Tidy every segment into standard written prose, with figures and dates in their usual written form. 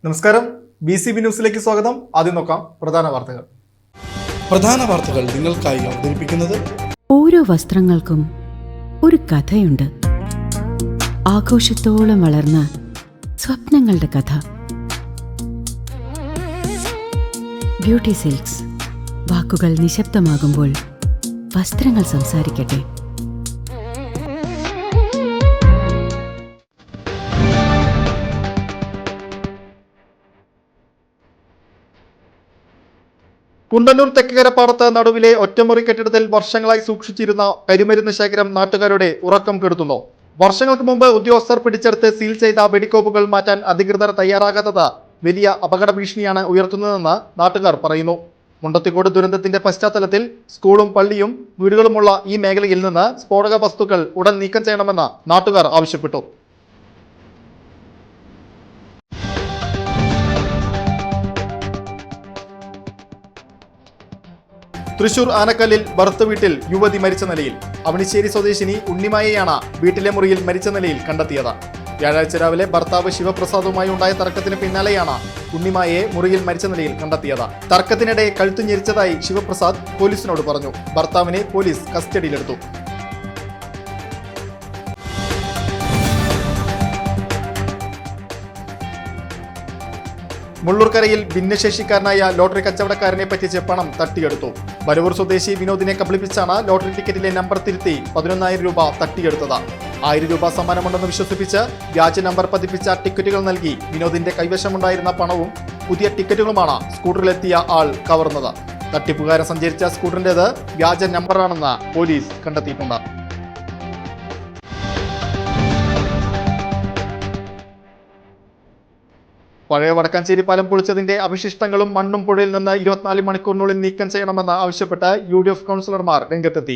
നമസ്കാരം, BCB ന്യൂസിലേക്ക് സ്വാഗതം. ആദ്യം നോക്കാം പ്രധാന വാർത്തകൾ നിങ്ങൾക്കായി അവതരിപ്പിക്കുന്നത് ഓരോ വസ്ത്രങ്ങൾക്കും ഒരു കഥയുണ്ട്. ആഘോഷത്തോളം വളർന്ന സ്വപ്നങ്ങളുടെ കഥ. Beauty silks. വാക്കുകൾ നിശബ്ദമാകുമ്പോൾ വസ്ത്രങ്ങൾ സംസാരിക്കട്ടെ. കുണ്ടന്നൂർ തെക്കേക്കരപ്പാടത്ത് നടുവിലെ ഒറ്റമുറി കെട്ടിടത്തിൽ വർഷങ്ങളായി സൂക്ഷിച്ചിരുന്ന കരിമരുന്ന് ശേഖരം നാട്ടുകാരുടെ ഉറക്കം കെടുത്തുന്നു. വർഷങ്ങൾക്ക് മുമ്പ് ഉദ്യോഗസ്ഥർ പിടിച്ചെടുത്ത് സീൽ ചെയ്ത വെടിക്കോപ്പുകൾ മാറ്റാൻ അധികൃതർ തയ്യാറാകാത്തത് വലിയ അപകട ഭീഷണിയാണ് ഉയർത്തുന്നതെന്ന് നാട്ടുകാർ പറയുന്നു. മുണ്ടത്തിക്കോട് ദുരന്തത്തിന്റെ പശ്ചാത്തലത്തിൽ സ്കൂളും പള്ളിയും വീടുകളുമുള്ള ഈ മേഖലയിൽ നിന്ന് സ്ഫോടക വസ്തുക്കൾ ഉടൻ നീക്കം ചെയ്യണമെന്ന് നാട്ടുകാർ ആവശ്യപ്പെട്ടു. തൃശൂർ ആനക്കല്ലിൽ ഭർത്ത് വീട്ടിൽ യുവതി മരിച്ച നിലയിൽ. അവണിശ്ശേരി സ്വദേശിനി ഉണ്ണിമായെയാണ് വീട്ടിലെ മുറിയിൽ മരിച്ച നിലയിൽ കണ്ടെത്തിയത്. വ്യാഴാഴ്ച രാവിലെ ഭർത്താവ് ശിവപ്രസാദുമായി ഉണ്ടായ തർക്കത്തിന് പിന്നാലെയാണ് ഉണ്ണിമായെ മുറിയിൽ മരിച്ച നിലയിൽ കണ്ടെത്തിയത്. തർക്കത്തിനിടെ കഴുത്തു ഞെരിച്ചതായി ശിവപ്രസാദ് പോലീസിനോട് പറഞ്ഞു. ഭർത്താവിനെ പോലീസ് കസ്റ്റഡിയിലെടുത്തു. മുള്ളൂർക്കരയിൽ ഭിന്നശേഷിക്കാരനായ ലോട്ടറി കച്ചവടക്കാരനെ പറ്റിച്ച് പണം തട്ടിയെടുത്തു. വരവൂർ സ്വദേശി വിനോദിനെ കബളിപ്പിച്ചാണ് ലോട്ടറി ടിക്കറ്റിലെ നമ്പർ തിരുത്തി 11,000 രൂപ തട്ടിയെടുത്തത്. 1000 രൂപ സമ്മാനമുണ്ടെന്ന് വിശ്വസിപ്പിച്ച് വ്യാജ നമ്പർ പതിപ്പിച്ച ടിക്കറ്റുകൾ നൽകി വിനോദിന്റെ കൈവശമുണ്ടായിരുന്ന പണവും പുതിയ ടിക്കറ്റുകളുമാണ് സ്കൂട്ടറിലെത്തിയ ആൾ കവർന്നത്. തട്ടിപ്പുകാരൻ സഞ്ചരിച്ച സ്കൂട്ടറിന്റേത് വ്യാജ നമ്പറാണെന്ന് പോലീസ് കണ്ടെത്തിയിട്ടുണ്ട്. പഴയ വടക്കാഞ്ചേരി പാലം പൊളിച്ചതിന്റെ അവശിഷ്ടങ്ങളും മണ്ണും പുഴയിൽ നിന്ന് 24 മണിക്കൂറിനുള്ളിൽ നീക്കം ചെയ്യണമെന്ന് ആവശ്യപ്പെട്ട് UDF കൗൺസിലർമാർ രംഗത്തെത്തി.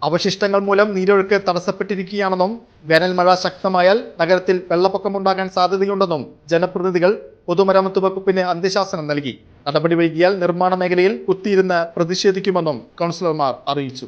അവശിഷ്ടങ്ങൾ മൂലം നീരൊഴുക്ക് തടസ്സപ്പെട്ടിരിക്കുകയാണെന്നും വേനൽമഴ ശക്തമായാൽ നഗരത്തിൽ വെള്ളപ്പൊക്കമുണ്ടാകാൻ സാധ്യതയുണ്ടെന്നും ജനപ്രതിനിധികൾ പൊതുമരാമത്ത് വകുപ്പിന് അന്ത്യശാസനം നൽകി. നടപടി വൈകിയാൽ നിർമ്മാണ മേഖലയിൽ കുത്തിയിരുന്ന് പ്രതിഷേധിക്കുമെന്നും കൗൺസിലർമാർ അറിയിച്ചു.